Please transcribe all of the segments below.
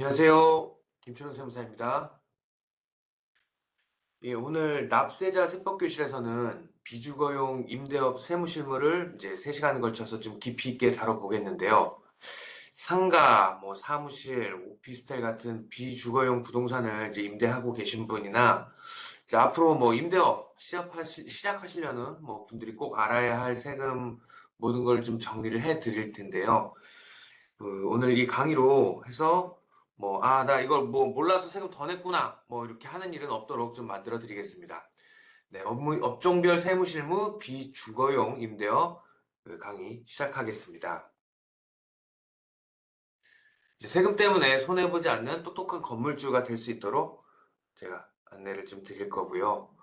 안녕하세요. 김철웅 세무사입니다. 예, 오늘 납세자 세법교실에서는 비주거용 임대업 세무실무를 이제 3시간에 걸쳐서 좀 깊이 있게 다뤄보겠는데요. 상가, 사무실, 오피스텔 같은 비주거용 부동산을 이제 임대하고 계신 분이나 이제 앞으로 임대업 시작하시려는 분들이 꼭 알아야 할 세금 모든 걸 좀 정리를 해 드릴 텐데요. 오늘 이 강의로 해서 나 이걸 몰라서 세금 더 냈구나. 이렇게 하는 일은 없도록 좀 만들어 드리겠습니다. 네, 업종별 세무실무 비주거용 임대업 강의 시작하겠습니다. 이제 세금 때문에 손해보지 않는 똑똑한 건물주가 될 수 있도록 제가 안내를 좀 드릴 거고요.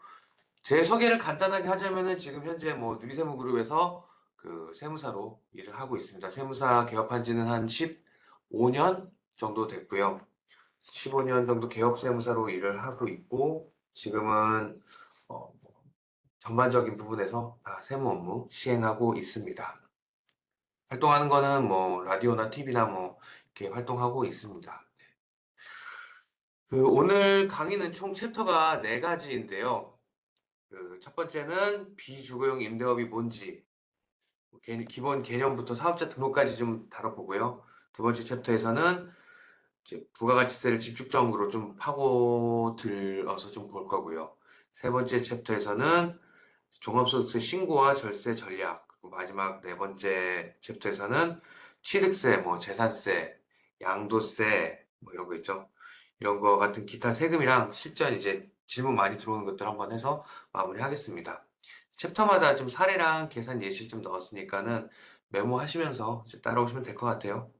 제 소개를 간단하게 하자면은 지금 현재 누리세무그룹에서 그 세무사로 일을 하고 있습니다. 세무사 개업한 지는 한 15년 정도 됐고요. 15년 정도 개업 세무사로 일을 하고 있고, 지금은 전반적인 부분에서 다 세무 업무 시행하고 있습니다. 활동하는 거는 라디오나 TV나 이렇게 활동하고 있습니다. 오늘 강의는 총 챕터가 4가지인데요. 첫 번째는 비주거용 임대업이 뭔지, 기본 개념부터 사업자 등록까지 좀 다뤄보고요. 두 번째 챕터에서는 이제 부가가치세를 집중적으로 좀 파고들어서 좀 볼 거고요. 세 번째 챕터에서는 종합소득세 신고와 절세 전략, 그리고 마지막 네 번째 챕터에서는 취득세, 재산세, 양도세, 이런 거 있죠. 이런 거 같은 기타 세금이랑 실전 이제 질문 많이 들어오는 것들 한번 해서 마무리하겠습니다. 챕터마다 좀 사례랑 계산 예시를 좀 넣었으니까는 메모하시면서 이제 따라오시면 될 것 같아요.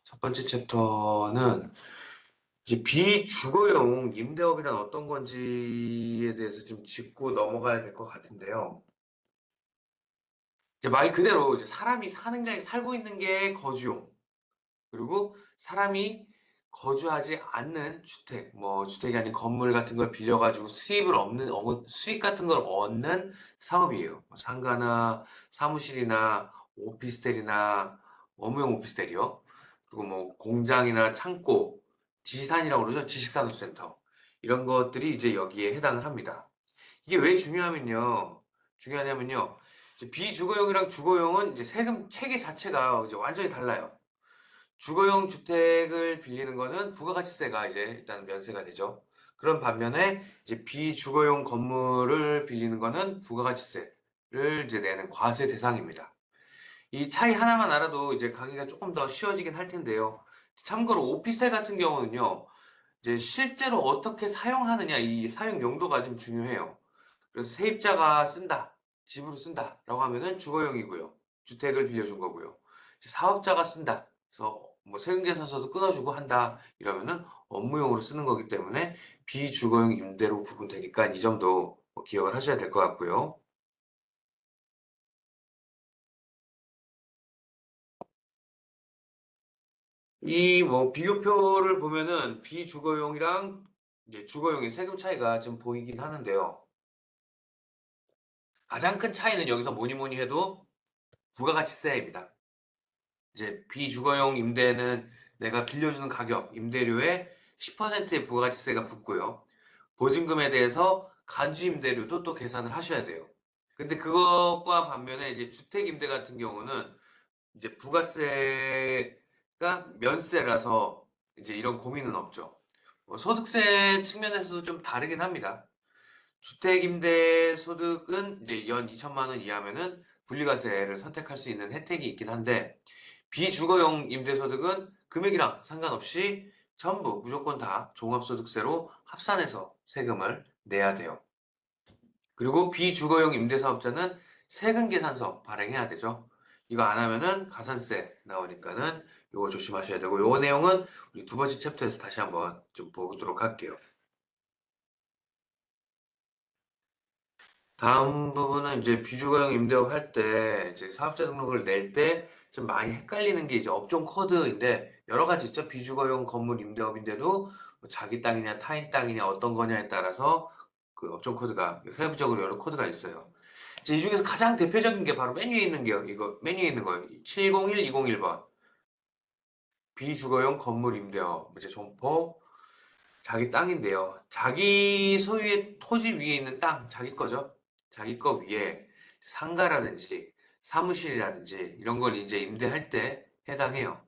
첫 번째 챕터는 이제 비주거용 임대업이란 어떤 건지에 대해서 좀 짚고 넘어가야 될 것 같은데요. 이제 말 그대로 이제 사람이 사는 게 살고 있는 게 거주용. 그리고 사람이 거주하지 않는 주택, 주택이 아닌 건물 같은 걸 빌려가지고 수익 같은 걸 얻는 사업이에요. 상가나 사무실이나 오피스텔이나 업무용 오피스텔이요. 그리고 공장이나 창고, 지산이라고 그러죠. 지식산업센터. 이런 것들이 이제 여기에 해당을 합니다. 이게 왜 중요하냐면요. 이제 비주거용이랑 주거용은 이제 세금 체계 자체가 이제 완전히 달라요. 주거용 주택을 빌리는 거는 부가가치세가 이제 일단 면세가 되죠. 그런 반면에 이제 비주거용 건물을 빌리는 거는 부가가치세를 이제 내는 과세 대상입니다. 이 차이 하나만 알아도 이제 강의가 조금 더 쉬워지긴 할 텐데요. 참고로 오피스텔 같은 경우는요, 이제 실제로 어떻게 사용하느냐, 이 사용 용도가 좀 중요해요. 그래서 세입자가 쓴다, 집으로 쓴다라고 하면은 주거용이고요. 주택을 빌려준 거고요. 이제 사업자가 쓴다. 그래서 세금계산서도 끊어주고 한다. 이러면은 업무용으로 쓰는 거기 때문에 비주거용 임대로 구분되니까 이 점도 기억을 하셔야 될 것 같고요. 이 비교표를 보면은 비주거용이랑 이제 주거용의 세금 차이가 좀 보이긴 하는데요. 가장 큰 차이는 여기서 뭐니 뭐니 해도 부가가치세입니다. 이제 비주거용 임대는 내가 빌려주는 가격, 임대료에 10%의 부가가치세가 붙고요. 보증금에 대해서 간주 임대료도 또 계산을 하셔야 돼요. 근데 그것과 반면에 이제 주택 임대 같은 경우는 이제 부가세가 면세라서 이제 이런 고민은 없죠. 소득세 측면에서도 좀 다르긴 합니다. 주택임대 소득은 이제 연 2천만 원 이하면은 분리과세를 선택할 수 있는 혜택이 있긴 한데 비주거용 임대소득은 금액이랑 상관없이 전부 무조건 다 종합소득세로 합산해서 세금을 내야 돼요. 그리고 비주거용 임대사업자는 세금계산서 발행해야 되죠. 이거 안 하면은 가산세 나오니까는 이거 조심하셔야 되고 요 내용은 우리 두 번째 챕터에서 다시 한번 좀 보도록 할게요. 다음 부분은 이제 비주거용 임대업 할 때 이제 사업자 등록을 낼 때 좀 많이 헷갈리는 게 이제 업종 코드인데 여러 가지 있죠. 비주거용 건물 임대업인데도 자기 땅이냐 타인 땅이냐 어떤 거냐에 따라서 그 업종 코드가 세부적으로 여러 코드가 있어요. 이제 이 중에서 가장 대표적인 게 바로 메뉴에 있는 게 이거 메뉴에 있는 거예요. 701 201번 비주거용 건물 임대업 이제 점포 자기 땅인데요. 자기 소유의 토지 위에 있는 땅, 자기 거죠. 자기 거 위에 상가라든지 사무실이라든지 이런 걸 이제 임대할 때 해당해요.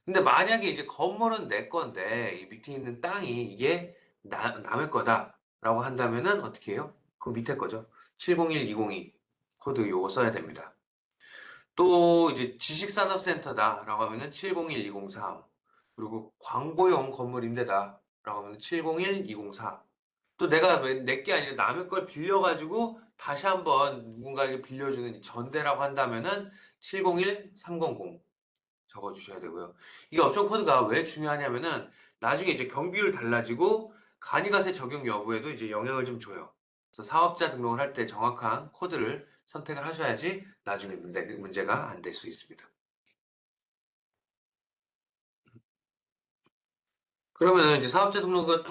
근데 만약에 이제 건물은 내 건데 이 밑에 있는 땅이 이게 남의 거다라고 한다면은 어떻게 해요? 그 밑에 거죠. 701, 202 코드 요거 써야 됩니다. 또 이제 지식산업센터다라고 하면은 701, 203 그리고 광고용 건물 임대다라고 하면은 701, 204 또 내가 내 게 아니라 남의 걸 빌려가지고 다시 한번 누군가에게 빌려주는 전대라고 한다면은 701, 300 적어주셔야 되고요. 이 업종 코드가 왜 중요하냐면은 나중에 이제 경비율 달라지고 간이가세 적용 여부에도 이제 영향을 좀 줘요. 그래서 사업자 등록을 할 때 정확한 코드를 선택을 하셔야지 나중에 문제가 안 될 수 있습니다. 그러면 이제 사업자 등록은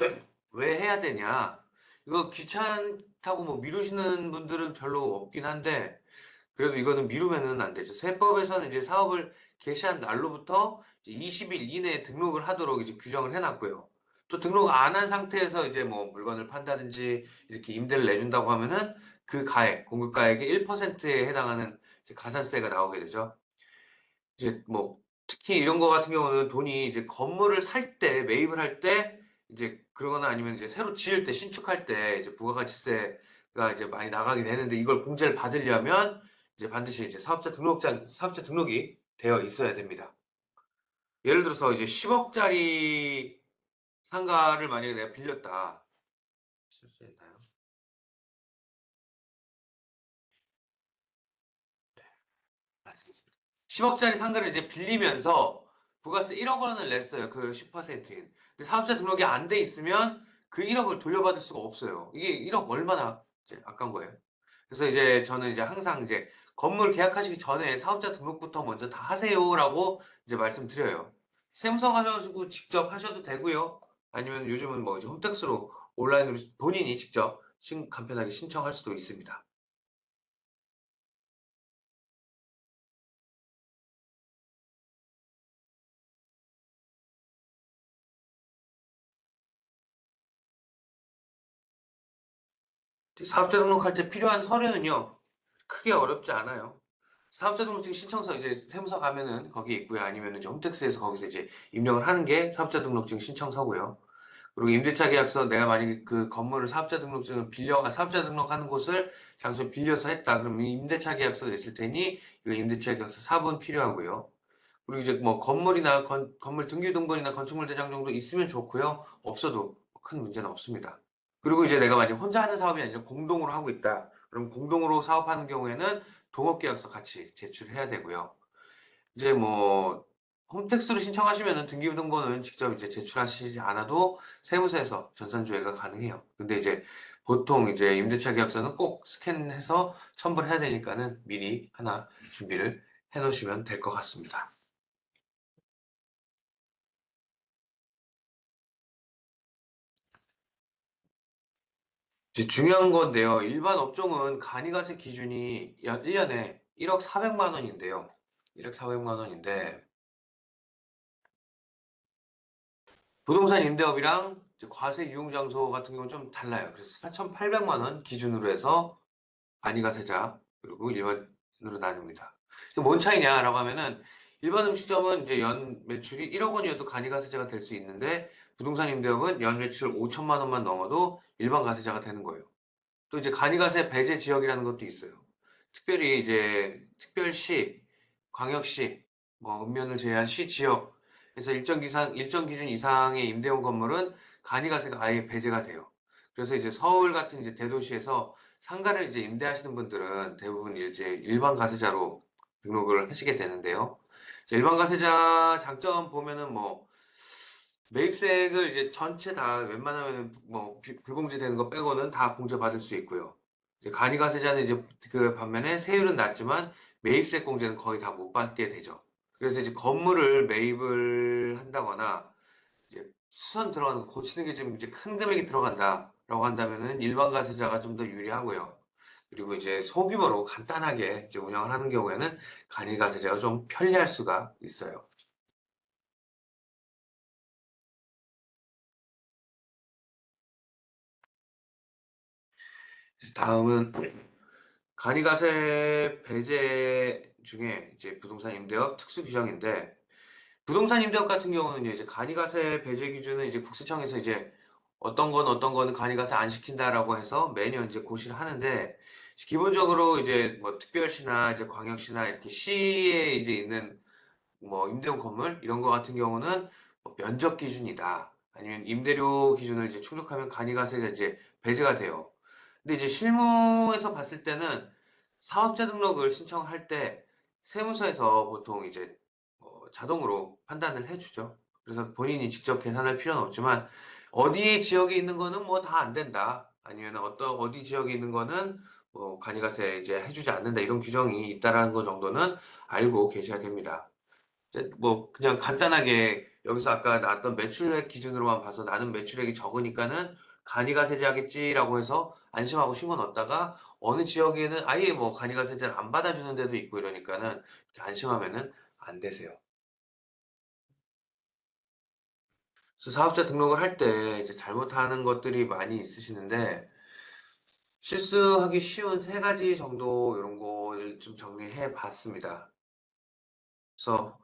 왜 해야 되냐? 이거 귀찮다고 뭐 미루시는 분들은 별로 없긴 한데 그래도 이거는 미루면은 안 되죠. 세법에서는 이제 사업을 개시한 날로부터 20일 이내에 등록을 하도록 이제 규정을 해놨고요. 또 등록 안 한 상태에서 이제 뭐 물건을 판다든지 이렇게 임대를 내준다고 하면은 그 가액, 공급가액의 1%에 해당하는 이제 가산세가 나오게 되죠. 이제 뭐 특히 이런 거 같은 경우는 돈이 이제 건물을 살 때, 매입을 할 때 이제 그러거나 아니면 이제 새로 지을 때, 신축할 때 이제 부가가치세가 이제 많이 나가게 되는데 이걸 공제를 받으려면 이제 반드시 이제 사업자 등록이 되어 있어야 됩니다. 예를 들어서 이제 10억짜리 상가를 만약에 내가 빌렸다. 쓸 수 있나요? 10억짜리 상가를 이제 빌리면서 부가세 1억 원을 냈어요. 그 10%인. 근데 사업자 등록이 안 돼 있으면 그 1억을 돌려받을 수가 없어요. 이게 1억 얼마나 이제 아까운 거예요. 그래서 이제 저는 이제 항상 이제 건물 계약하시기 전에 사업자 등록부터 먼저 다 하세요라고 이제 말씀드려요. 세무서 가셔가지고 직접 하셔도 되고요. 아니면 요즘은 뭐 이제 홈택스로 온라인으로 본인이 직접 간편하게 신청할 수도 있습니다. 사업자 등록할 때 필요한 서류는요, 크게 어렵지 않아요. 사업자 등록증 신청서 이제 세무서 가면은 거기 있고요. 아니면 이제 홈택스에서 거기서 이제 입력을 하는 게 사업자 등록증 신청서고요. 그리고 임대차 계약서 내가 만약에 그 건물을 사업자 등록하는 곳을 장소 빌려서 했다. 그러면 임대차 계약서가 있을 테니 이 임대차 계약서 4번 필요하고요. 그리고 이제 뭐 건물 등기 등본이나 건축물 대장 정도 있으면 좋고요. 없어도 큰 문제는 없습니다. 그리고 이제 내가 만약 혼자 하는 사업이 아니라 공동으로 하고 있다. 그럼 공동으로 사업하는 경우에는 동업계약서 같이 제출해야 되고요. 이제 뭐 홈택스로 신청하시면은 등기부등본은 직접 이제 제출하시지 않아도 세무서에서 전산조회가 가능해요. 근데 이제 보통 이제 임대차 계약서는 꼭 스캔해서 첨부를 해야 되니까는 미리 하나 준비를 해 놓으시면 될 것 같습니다. 이제 중요한 건데요. 일반 업종은 간이가세 기준이 약 1년에 1억 400만 원인데요. 1억 400만 원인데 부동산 임대업이랑 이제 과세 유용 장소 같은 경우는 좀 달라요. 그래서 4,800만 원 기준으로 해서 간이가세자 그리고 일반으로 나뉩니다. 뭔 차이냐라고 하면은 일반 음식점은 이제 연 매출이 1억 원이어도 간이가세자가 될 수 있는데 부동산 임대업은 연 매출 5천만 원만 넘어도 일반 가세자가 되는 거예요. 또 이제 간이가세 배제 지역이라는 것도 있어요. 특별히 이제 특별시, 광역시, 뭐 읍면을 제외한 시 지역, 그래서 일정 기준 이상의 임대용 건물은 간이가세가 아예 배제가 돼요. 그래서 이제 서울 같은 이제 대도시에서 상가를 이제 임대하시는 분들은 대부분 이제 일반 가세자로 등록을 하시게 되는데요. 일반 가세자 장점 보면은 뭐 매입세액을 이제 전체 다 웬만하면 뭐 불공제되는 거 빼고는 다 공제받을 수 있고요. 이제 간이가세자는 이제 그 반면에 세율은 낮지만 매입세 공제는 거의 다 못 받게 되죠. 그래서 이제 건물을 매입을 한다거나 이제 수선 들어가는 거 고치는 게 좀 이제 큰 금액이 들어간다라고 한다면은 일반 가세자가 좀 더 유리하고요. 그리고 이제 소규모로 간단하게 이제 운영을 하는 경우에는 간이가세제가 좀 편리할 수가 있어요. 다음은 간이가세 배제 중에 이제 부동산 임대업 특수 규정인데, 부동산 임대업 같은 경우는 이제 간이가세 배제 기준은 이제 국세청에서 이제 어떤 거는 간이가세 안 시킨다라고 해서 매년 이제 고시를 하는데, 기본적으로 이제 뭐 특별시나 이제 광역시나 이렇게 시에 이제 있는 뭐 임대용 건물 이런 거 같은 경우는 뭐 면적 기준이다, 아니면 임대료 기준을 이제 충족하면 간이가세가 이제 배제가 돼요. 근데 이제 실무에서 봤을 때는 사업자 등록을 신청할 때 세무서에서 보통 이제 자동으로 판단을 해주죠. 그래서 본인이 직접 계산할 필요는 없지만, 어디 지역에 있는 거는 뭐 다 안 된다, 아니면 어디 지역에 있는 거는 뭐 간이가세 이제 해주지 않는다, 이런 규정이 있다라는 거 정도는 알고 계셔야 됩니다. 이제 뭐 그냥 간단하게 여기서 아까 나왔던 매출액 기준으로만 봐서 나는 매출액이 적으니까는 간이가세제하겠지라고 해서 안심하고 신고 넣었다가, 어느 지역에는 아예 뭐 간이가세제를 안 받아주는 데도 있고 이러니까는 이렇게 안심하면은 안 되세요. 그래서 사업자 등록을 할 때 이제 잘못하는 것들이 많이 있으시는데, 실수하기 쉬운 세 가지 정도 이런 거를 좀 정리해 봤습니다. 그래서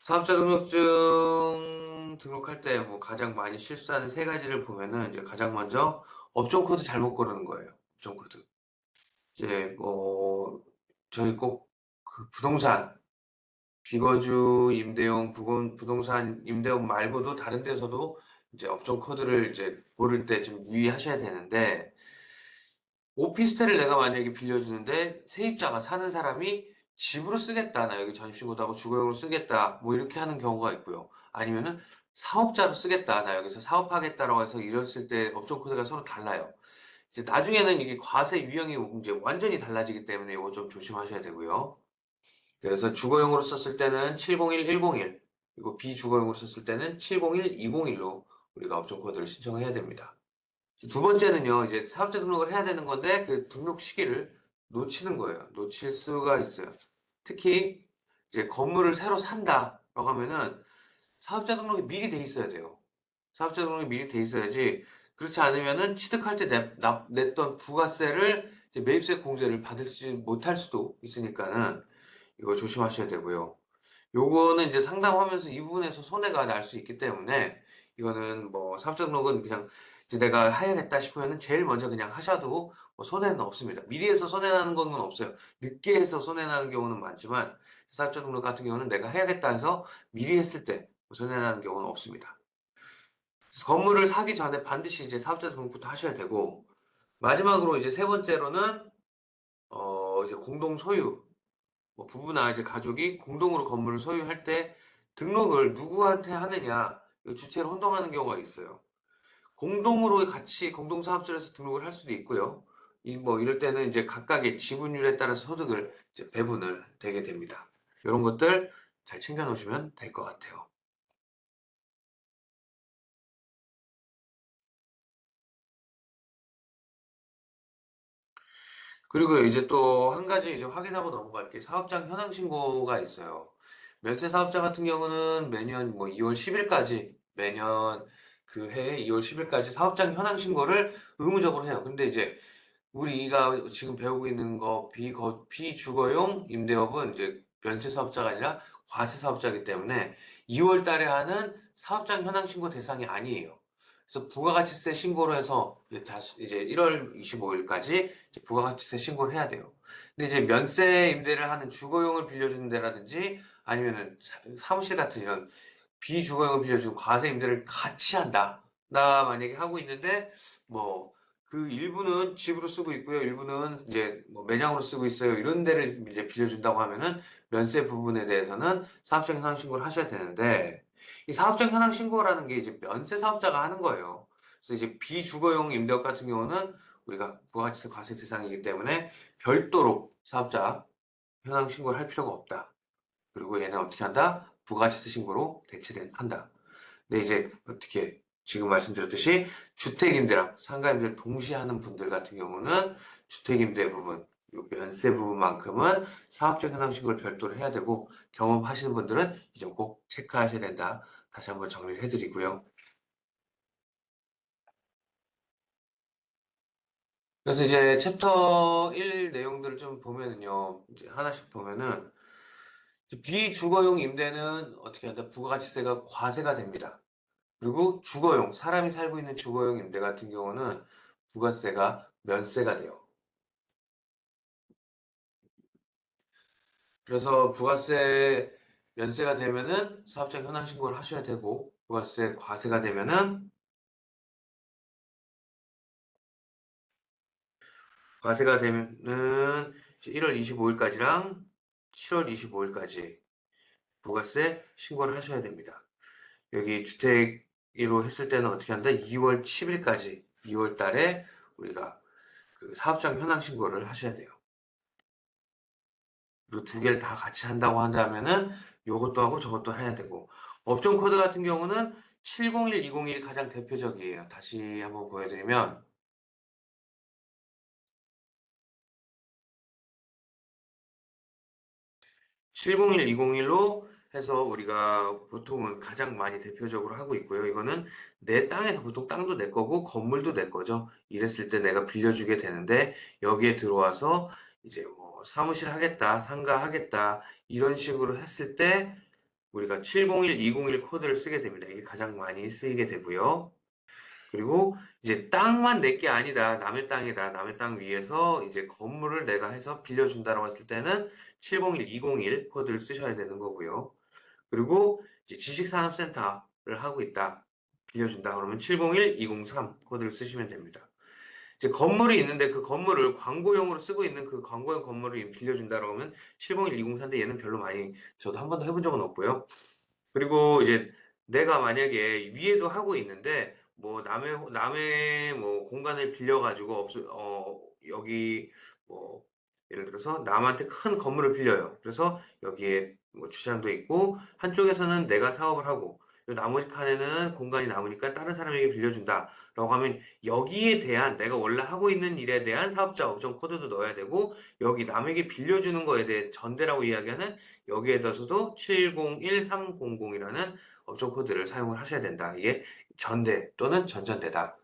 사업자 등록증 등록할 때 뭐 가장 많이 실수하는 세 가지를 보면은, 이제 가장 먼저 업종 코드 잘못 고르는 거예요. 업종 코드. 이제 뭐 저희 꼭 그 부동산, 비거주 임대용 부동산 임대용 말고도 다른 데서도 이제 업종 코드를 이제 고를 때 좀 유의하셔야 되는데, 오피스텔을 내가 만약에 빌려주는데 세입자가 사는 사람이 집으로 쓰겠다, 나 여기 전입신고도 하고 주거용으로 쓰겠다, 뭐 이렇게 하는 경우가 있고요. 아니면은 사업자로 쓰겠다, 나 여기서 사업하겠다라고 해서 이랬을 때 업종 코드가 서로 달라요. 이제 나중에는 이게 과세 유형이 이제 완전히 달라지기 때문에 이거 좀 조심하셔야 되고요. 그래서 주거용으로 썼을 때는 701101, 그리고 비주거용으로 썼을 때는 701201로 우리가 업종 코드를 신청해야 됩니다. 두 번째는요, 이제 사업자 등록을 해야 되는 건데, 그 등록 시기를 놓치는 거예요. 놓칠 수가 있어요. 특히, 이제 건물을 새로 산다라고 하면은 사업자 등록이 미리 돼 있어야 돼요. 사업자 등록이 미리 돼 있어야지, 그렇지 않으면은 취득할 때 냈던 부가세를 이제 매입세 공제를 받을지 못할 수도 있으니까는 이거 조심하셔야 되고요. 요거는 이제 상담하면서 이 부분에서 손해가 날 수 있기 때문에, 이거는 뭐 사업자 등록은 그냥 이제 내가 해야겠다 싶으면은 제일 먼저 그냥 하셔도 뭐 손해는 없습니다. 미리 해서 손해 나는 건 없어요. 늦게 해서 손해 나는 경우는 많지만, 사업자 등록 같은 경우는 내가 해야겠다 해서 미리 했을 때 손해 나는 경우는 없습니다. 그래서 건물을 사기 전에 반드시 이제 사업자 등록부터 하셔야 되고, 마지막으로 이제 세 번째로는 이제 공동 소유, 뭐 부부나 이제 가족이 공동으로 건물을 소유할 때 등록을 누구한테 하느냐, 이 주체를 혼동하는 경우가 있어요. 공동으로 같이 공동사업자에서 등록을 할 수도 있고요. 뭐 이럴 때는 이제 각각의 지분율에 따라서 소득을 이제 배분을 되게 됩니다. 이런 것들 잘 챙겨 놓으시면 될 것 같아요. 그리고 이제 또 한 가지 이제 확인하고 넘어갈 게 사업장 현황 신고가 있어요. 면세 사업자 같은 경우는 매년 뭐 2월 10일까지, 매년 그 해 2월 10일까지 사업장 현황 신고를 의무적으로 해요. 근데 이제 우리가 지금 배우고 있는 거 비주거용 임대업은 이제 면세 사업자가 아니라 과세 사업자이기 때문에 2월 달에 하는 사업장 현황 신고 대상이 아니에요. 그래서 부가가치세 신고를 해서 이제 다시 이제 1월 25일까지 부가가치세 신고를 해야 돼요. 근데 이제 면세 임대를 하는 주거용을 빌려주는 데라든지, 아니면은 사무실 같은 이런 비주거용을 빌려주는 과세 임대를 같이 한다, 나 만약에 하고 있는데 뭐 그 일부는 집으로 쓰고 있고요, 일부는 이제 뭐 매장으로 쓰고 있어요, 이런 데를 이제 빌려준다고 하면은 면세 부분에 대해서는 사업장 현황 신고를 하셔야 되는데, 이 사업장 현황 신고라는 게 이제 면세 사업자가 하는 거예요. 그래서 이제 비주거용 임대업 같은 경우는 우리가 부가가치세 과세 대상이기 때문에 별도로 사업자 현황 신고를 할 필요가 없다. 그리고 얘는 어떻게 한다? 부가가치세 신고로 대체한다. 근데 이제 어떻게 지금 말씀드렸듯이 주택임대랑 상가임대를 동시에 하는 분들 같은 경우는 주택임대 부분, 요 면세 부분만큼은 사업적 현황 신고를 별도로 해야 되고 경험하시는 분들은 이 점 꼭 체크하셔야 된다. 다시 한번 정리를 해 드리고요. 그래서 이제 챕터 1 내용들을 좀 보면은요. 이제 하나씩 보면은 비주거용 임대는 어떻게 한다? 부가가치세가 과세가 됩니다. 그리고 주거용, 사람이 살고 있는 주거용 임대 같은 경우는 부가세가 면세가 돼요. 그래서 부가세 면세가 되면은 사업자 현황 신고를 하셔야 되고, 부가세 과세가 되면은, 과세가 되면은 1월 25일까지랑 7월 25일까지 부가세 신고를 하셔야 됩니다. 여기 주택 1호 했을 때는 어떻게 한다? 2월 10일까지, 2월 달에 우리가 그 사업장 현황 신고를 하셔야 돼요. 그리고 두 개를 다 같이 한다고 한다면은 요것도 하고 저것도 해야 되고, 업종 코드 같은 경우는 701, 201이 가장 대표적이에요. 다시 한번 보여드리면 701, 201로 해서 우리가 보통은 가장 많이 대표적으로 하고 있고요. 이거는 내 땅에서 보통 땅도 내 거고 건물도 내 거죠. 이랬을 때 내가 빌려주게 되는데 여기에 들어와서 이제 뭐 사무실 하겠다, 상가 하겠다 이런 식으로 했을 때 우리가 701, 201 코드를 쓰게 됩니다. 이게 가장 많이 쓰이게 되고요. 그리고 이제 땅만 내 게 아니다. 남의 땅이다. 남의 땅 위에서 이제 건물을 내가 해서 빌려준다라고 했을 때는 701, 201 코드를 쓰셔야 되는 거고요. 그리고 이제 지식산업센터를 하고 있다. 빌려준다. 그러면 701, 203 코드를 쓰시면 됩니다. 이제 건물이 있는데 그 건물을 광고용으로 쓰고 있는 그 광고용 건물을 빌려준다라고 하면 701, 203인데 얘는 별로 많이 저도 한 번도 해본 적은 없고요. 그리고 이제 내가 만약에 위에도 하고 있는데 뭐 남의 뭐 공간을 빌려 가지고 여기 뭐 예를 들어서 남한테 큰 건물을 빌려요. 그래서 여기에 뭐 주차장도 있고 한쪽에서는 내가 사업을 하고 요 나머지 칸에는 공간이 남으니까 다른 사람에게 빌려준다라고 하면 여기에 대한 내가 원래 하고 있는 일에 대한 사업자 업종 코드도 넣어야 되고 여기 남에게 빌려주는 거에 대해 전대라고 이야기하는 여기에 더서도 701300이라는 업종 코드를 사용을 하셔야 된다. 이게 전대 또는 전전대다.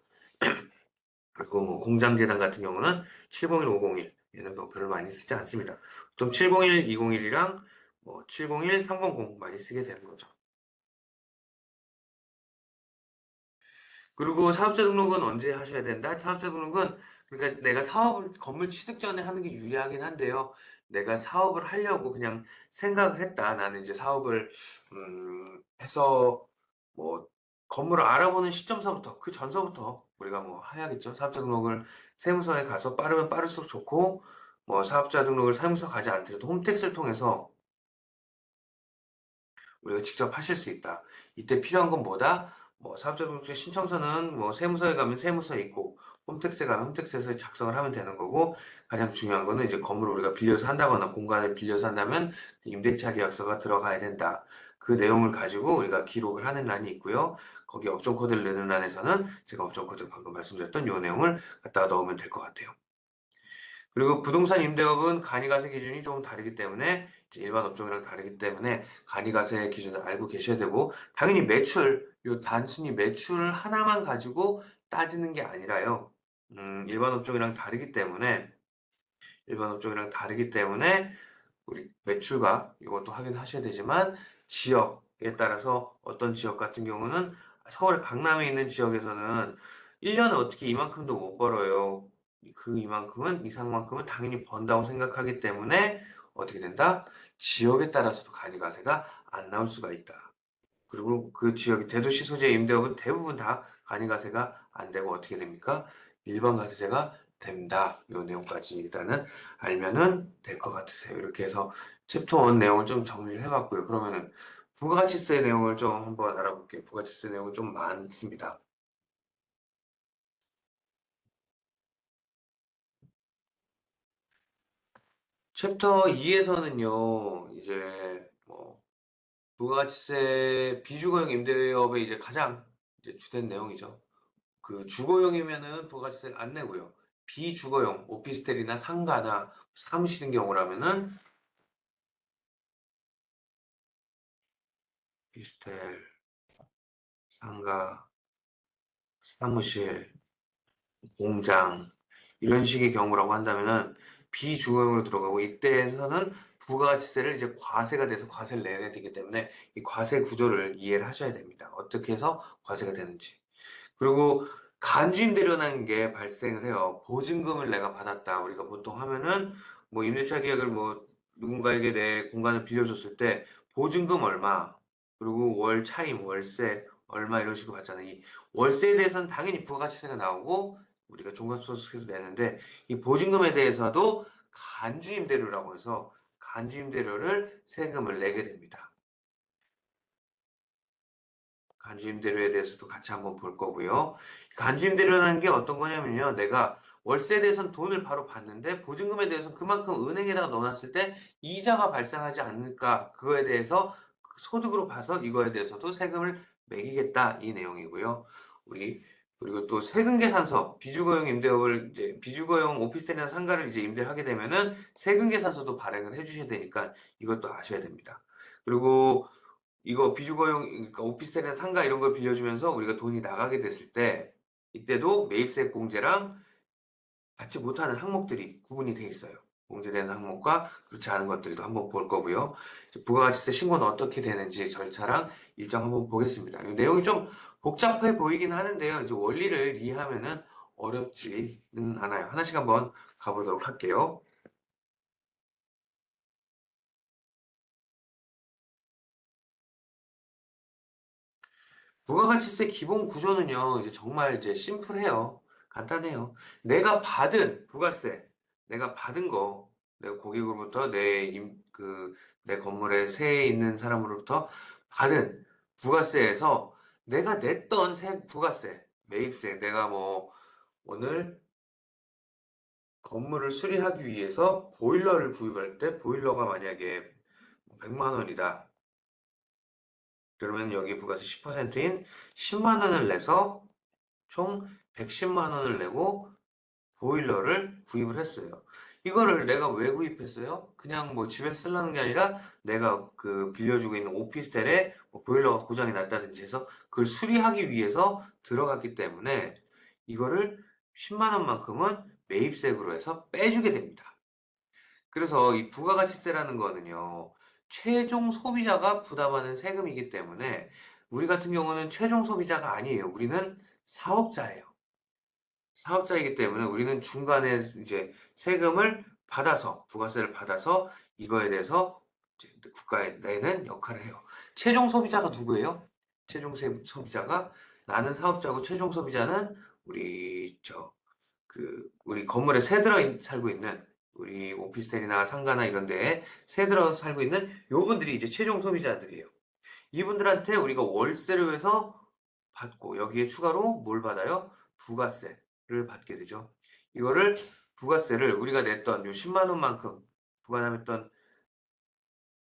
그리고 뭐 공장재단 같은 경우는 701, 501 얘는 뭐 별로 많이 쓰지 않습니다. 보통 701, 201이랑 뭐 701, 300 많이 쓰게 되는 거죠. 그리고 사업자 등록은 언제 하셔야 된다? 사업자 등록은 그러니까 내가 사업을 건물 취득 전에 하는 게 유리하긴 한데요. 내가 사업을 하려고 그냥 생각을 했다. 나는 이제 사업을 해서 뭐 건물을 알아보는 시점서부터 그 전서부터 우리가 뭐 해야겠죠. 사업자 등록을 세무서에 가서 빠르면 빠를수록 좋고 뭐 사업자 등록을 세무서 가지 않더라도 홈택스를 통해서 우리가 직접 하실 수 있다. 이때 필요한 건 뭐다? 뭐 사업자 등록증 신청서는 뭐 세무서에 가면 세무서에 있고 홈택스에 가면 홈택스에서 작성을 하면 되는 거고 가장 중요한 거는 이제 건물을 우리가 빌려서 한다거나 공간을 빌려서 한다면 임대차 계약서가 들어가야 된다. 그 내용을 가지고 우리가 기록을 하는 란이 있고요. 거기 업종 코드를 넣는 란에서는 제가 업종 코드 방금 말씀드렸던 이 내용을 갖다가 넣으면 될 것 같아요. 그리고 부동산 임대업은 간이가세 기준이 조금 다르기 때문에 이제 일반 업종이랑 다르기 때문에 간이가세 기준을 알고 계셔야 되고 당연히 매출, 요 단순히 매출 하나만 가지고 따지는 게 아니라요. 일반 업종이랑 다르기 때문에 우리 매출과 이것도 확인하셔야 되지만 지역에 따라서 어떤 지역 같은 경우는 서울의 강남에 있는 지역에서는 1년에 어떻게 이만큼도 못 벌어요. 그 이만큼은 이상만큼은 당연히 번다고 생각하기 때문에 어떻게 된다? 지역에 따라서도 간이가세가 안 나올 수가 있다. 그리고 그 지역의 대도시 소재 임대업은 대부분 다 간이가세가 안 되고 어떻게 됩니까? 일반 가세제가 된다. 요 내용까지 일단은 알면은 될 것 같으세요. 이렇게 해서 챕터 1 내용을 좀 정리를 해봤고요. 그러면은 부가가치세 내용을 좀 한번 알아볼게요. 부가가치세 내용은 좀 많습니다. 챕터 2에서는요, 이제 뭐 부가가치세 비주거용 임대업의 이제 가장 이제 주된 내용이죠. 그 주거용이면은 부가가치세를 안 내고요. 비주거용 오피스텔이나 상가나 사무실인 경우라면은 오피스텔, 상가, 사무실, 공장 이런 식의 경우라고 한다면은 비주거용으로 들어가고 이때에서는 부가가치세를 이제 과세가 돼서 과세를 내야 되기 때문에 이 과세 구조를 이해를 하셔야 됩니다. 어떻게 해서 과세가 되는지. 그리고 간주임대료라는 게 발생을 해요. 보증금을 내가 받았다. 우리가 보통 하면은 뭐 임대차 계약을 뭐 누군가에게 내 공간을 빌려줬을 때 보증금 얼마, 그리고 월 차임, 월세 얼마 이런 식으로 받잖아요. 이 월세에 대해서는 당연히 부가가치세가 나오고 우리가 종합소득세도 내는데 이 보증금에 대해서도 간주임대료라고 해서 간주임대료를 세금을 내게 됩니다. 간주임대료에 대해서도 같이 한번 볼 거고요. 간주임대료라는 게 어떤 거냐면요. 내가 월세에 대해서는 돈을 바로 받는데 보증금에 대해서는 그만큼 은행에다가 넣어놨을 때 이자가 발생하지 않을까 그거에 대해서 소득으로 봐서 이거에 대해서도 세금을 매기겠다 이 내용이고요. 우리 그리고 또 세금계산서 비주거용 임대업을 이제 비주거용 오피스텔이나 상가를 이제 임대를 하게 되면은 세금계산서도 발행을 해주셔야 되니까 이것도 아셔야 됩니다. 그리고 이거 비주거용 그러니까 오피스텔이나 상가 이런 걸 빌려주면서 우리가 돈이 나가게 됐을 때 이때도 매입세 공제랑 받지 못하는 항목들이 구분이 돼 있어요. 공제되는 항목과 그렇지 않은 것들도 한번 볼 거고요. 부가가치세 신고는 어떻게 되는지 절차랑 일정 한번 보겠습니다. 이 내용이 좀 복잡해 보이긴 하는데요. 이제 원리를 이해하면은 어렵지는 않아요. 하나씩 한번 가보도록 할게요. 부가가치세 기본 구조는요, 이제 정말 이제 심플해요. 간단해요. 내가 받은 부가세, 내가 받은 거, 내가 고객으로부터 내 건물에 세에 있는 사람으로부터 받은 부가세에서 내가 냈던 부가세, 매입세, 내가 뭐, 오늘 건물을 수리하기 위해서 보일러를 구입할 때 보일러가 만약에 100만 원이다. 그러면 여기 부가세 10%인 10만 원을 내서 총 110만 원을 내고 보일러를 구입을 했어요. 이거를 내가 왜 구입했어요? 그냥 뭐 집에서 쓰려는 게 아니라 내가 그 빌려주고 있는 오피스텔에 뭐 보일러가 고장이 났다든지 해서 그걸 수리하기 위해서 들어갔기 때문에 이거를 10만 원만큼은 매입세금으로 해서 빼주게 됩니다. 그래서 이 부가가치세라는 거는요, 최종 소비자가 부담하는 세금이기 때문에 우리 같은 경우는 최종 소비자가 아니에요. 우리는 사업자예요. 사업자이기 때문에 우리는 중간에 이제 세금을 받아서, 부가세를 받아서 이거에 대해서 이제 국가에 내는 역할을 해요. 최종 소비자가 누구예요? 소비자가 나는 사업자고 최종 소비자는 우리 건물에 살고 있는 우리 오피스텔이나 상가나 이런 데에 새 들어 살고 있는 요분들이 이제 최종 소비자들이에요. 이분들한테 우리가 월세를 해서 받고 여기에 추가로 뭘 받아요? 부가세를 받게 되죠. 이거를 부가세를 우리가 냈던 요 10만 원만큼 부과남했던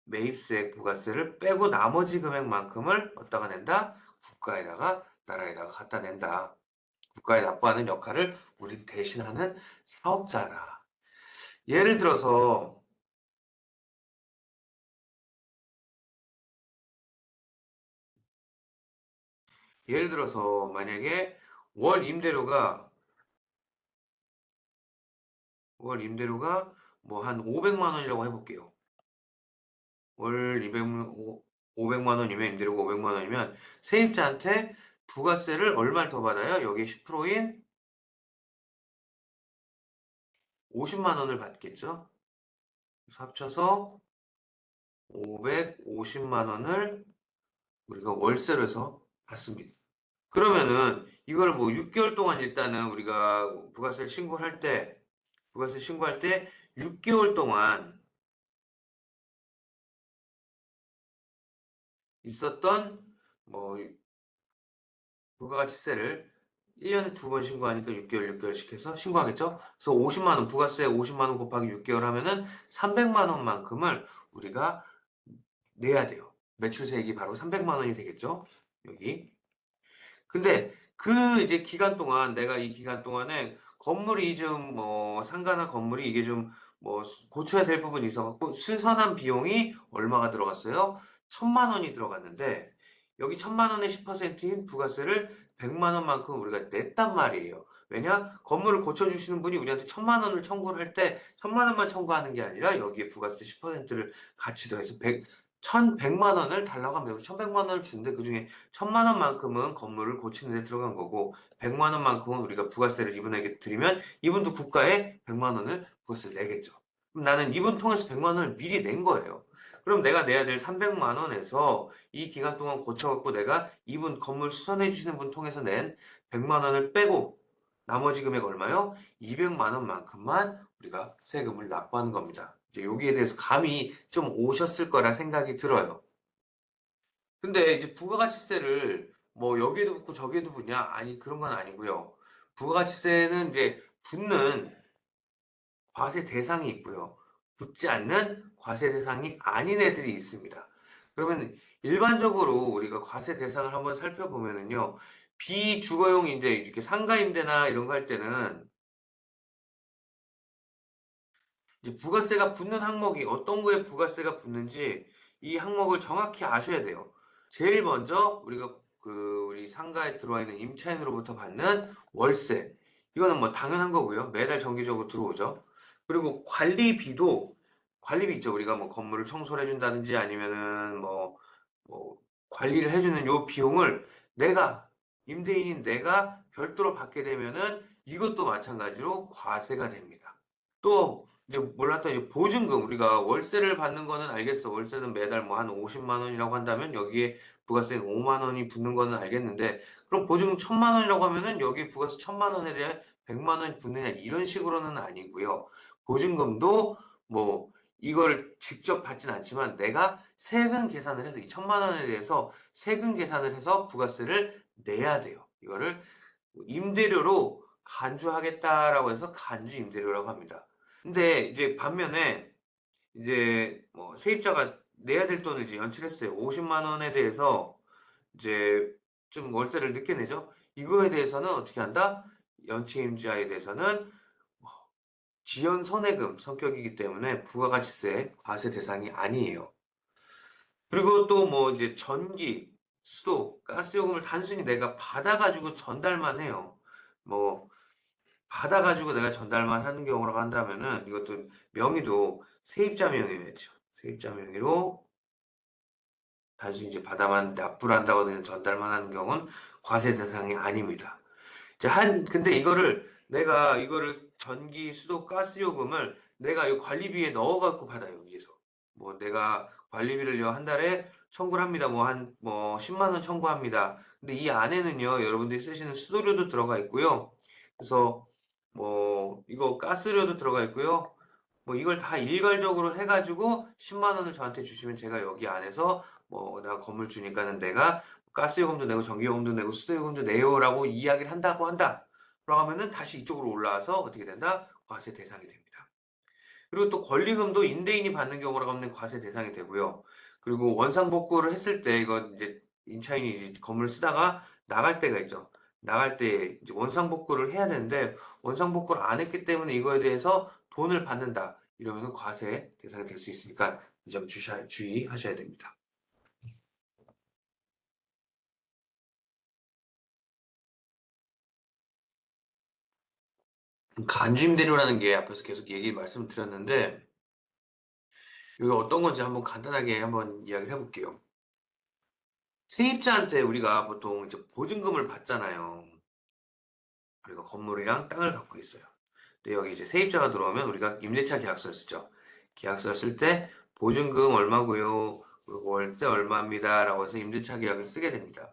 매입세 부가세를 빼고 나머지 금액만큼을 어디다가 낸다? 국가에다가 나라에다가 갖다 낸다. 국가에 납부하는 역할을 우리 대신하는 사업자다. 예를 들어서 만약에 월 임대료가 월 임대료가 뭐 한 500만 원이라고 해볼게요. 월 500만 원이면 임대료가 500만 원이면 세입자한테 부가세를 얼마를 더 받아요? 여기 10%인 50만 원을 받겠죠? 그래서 합쳐서 550만 원을 우리가 월세로 해서 받습니다. 그러면은 이걸 뭐 6개월 동안 일단은 우리가 부가세 신고할 때 6개월 동안 있었던 뭐 부가가치세를 1년에 두 번 신고하니까 6개월, 6개월씩 해서 신고하겠죠? 그래서 50만 원, 부가세 50만 원 곱하기 6개월 하면은 300만 원만큼을 우리가 내야 돼요. 매출세액이 바로 300만 원이 되겠죠? 여기. 근데 그 이제 기간 동안 내가 이 기간 동안에 건물이 좀 상가나 건물이 이게 좀 고쳐야 될 부분이 있어 갖고 수선한 비용이 얼마가 들어갔어요? 1,000만 원이 들어갔는데 여기 1,000만 원의 10%인 부가세를 100만 원만큼 우리가 냈단 말이에요. 왜냐? 건물을 고쳐주시는 분이 우리한테 1,000만 원을 청구를 할 때 1,000만 원만 청구하는 게 아니라 여기에 부가세 10%를 같이 더해서 1,100만 원을 달라고 하면 1,100만 원을 주는데 그중에 1,000만 원만큼은 건물을 고치는 데 들어간 거고 100만 원만큼은 우리가 부가세를 이분에게 드리면 이분도 국가에 100만 원을 부가세를 내겠죠. 그럼 나는 이분 통해서 100만 원을 미리 낸 거예요. 그럼 내가 내야 될 300만 원에서 이 기간 동안 고쳐갖고 내가 이분 건물 수선해 주시는 분 통해서 낸 100만 원을 빼고 나머지 금액 얼마요? 200만 원만큼만 우리가 세금을 납부하는 겁니다. 이제 여기에 대해서 감이 좀 오셨을 거라 생각이 들어요. 근데 이제 부가가치세를 뭐 여기에도 붙고 저기에도 붙냐? 아니, 그런 건 아니고요. 부가가치세는 이제 붙는 과세 대상이 있고요. 붙지 않는 과세 대상이 아닌 애들이 있습니다. 그러면 일반적으로 우리가 과세 대상을 한번 살펴보면은요. 비주거용 이제 이렇게 상가 임대나 이런 거 할 때는 이제 부가세가 붙는 항목이 어떤 거에 부가세가 붙는지 이 항목을 정확히 아셔야 돼요. 제일 먼저 우리가 우리 상가에 들어와 있는 임차인으로부터 받는 월세. 이거는 뭐 당연한 거고요. 매달 정기적으로 들어오죠. 그리고 관리비 있죠. 우리가 뭐 건물을 청소를 해준다든지 아니면은 뭐 관리를 해주는 요 비용을 임대인인 내가 별도로 받게 되면은 이것도 마찬가지로 과세가 됩니다. 또 이제 몰랐던 이제 보증금 우리가 월세를 받는 거는 알겠어. 월세는 매달 뭐 한 50만 원이라고 한다면 여기에 부가세는 5만 원이 붙는 거는 알겠는데 그럼 보증금 1,000만 원이라고 하면은 여기 부가세 1,000만 원에 대해 100만 원이 붙느냐 이런 식으로는 아니고요. 보증금도 뭐 이걸 직접 받진 않지만 내가 세금 계산을 해서 이 1,000만 원에 대해서 세금 계산을 해서 부가세를 내야 돼요. 이거를 임대료로 간주하겠다라고 해서 간주 임대료라고 합니다. 근데 이제 반면에 이제 뭐 세입자가 내야 될 돈을 이제 연체했어요. 50만 원에 대해서 이제 좀 월세를 늦게 내죠. 이거에 대해서는 어떻게 한다? 연체임자에 대해서는 뭐 지연 손해금 성격이기 때문에 부가가치세 과세 대상이 아니에요. 그리고 또 뭐 이제 전기, 수도, 가스요금을 단순히 내가 받아가지고 전달만 해요. 뭐 받아가지고 내가 전달만 하는 경우라고 한다면은 이것도 명의도 세입자 명의죠. 세입자 명의로 단순히 이제 받아만 납부를 한다고 되는 전달만 하는 경우는 과세 대상이 아닙니다. 자, 근데 내가 이거를 전기, 수도, 가스 요금을 내가 이 관리비에 넣어갖고 받아요, 여기서. 뭐 내가 관리비를요, 한 달에 청구를 합니다. 10만 원 청구합니다. 근데 이 안에는요, 여러분들이 쓰시는 수도료도 들어가 있고요. 그래서 이거 가스료도 들어가 있고요. 뭐 이걸 다 일괄적으로 해가지고 10만 원을 저한테 주시면 제가 여기 안에서 내가 건물 주니까는 내가 가스요금도 내고 전기요금도 내고 수도요금도 내요라고 이야기를 한다고 한다. 그러면은 다시 이쪽으로 올라와서 어떻게 된다? 과세 대상이 됩니다. 그리고 또 권리금도 임대인이 받는 경우라고 하면 과세 대상이 되고요. 그리고 원상복구를 했을 때 이거 이제 임차인이 이제 건물을 쓰다가 나갈 때가 있죠. 나갈 때 이제 원상복구를 해야 되는데 원상복구를 안 했기 때문에 이거에 대해서 돈을 받는다. 이러면은 과세 대상이 될 수 있으니까 이 점 주의하셔야 됩니다. 간주임대료라는 게 앞에서 계속 말씀을 드렸는데 이게 어떤 건지 한번 간단하게 한번 이야기를 해볼게요. 세입자한테 우리가 보통 이제 보증금을 받잖아요. 우리가 건물이랑 땅을 갖고 있어요. 근데 여기 이제 세입자가 들어오면 우리가 임대차 계약서를 쓰죠. 계약서를 쓸 때 보증금 얼마고요. 그리고 월세 얼마입니다라고 해서 임대차 계약을 쓰게 됩니다.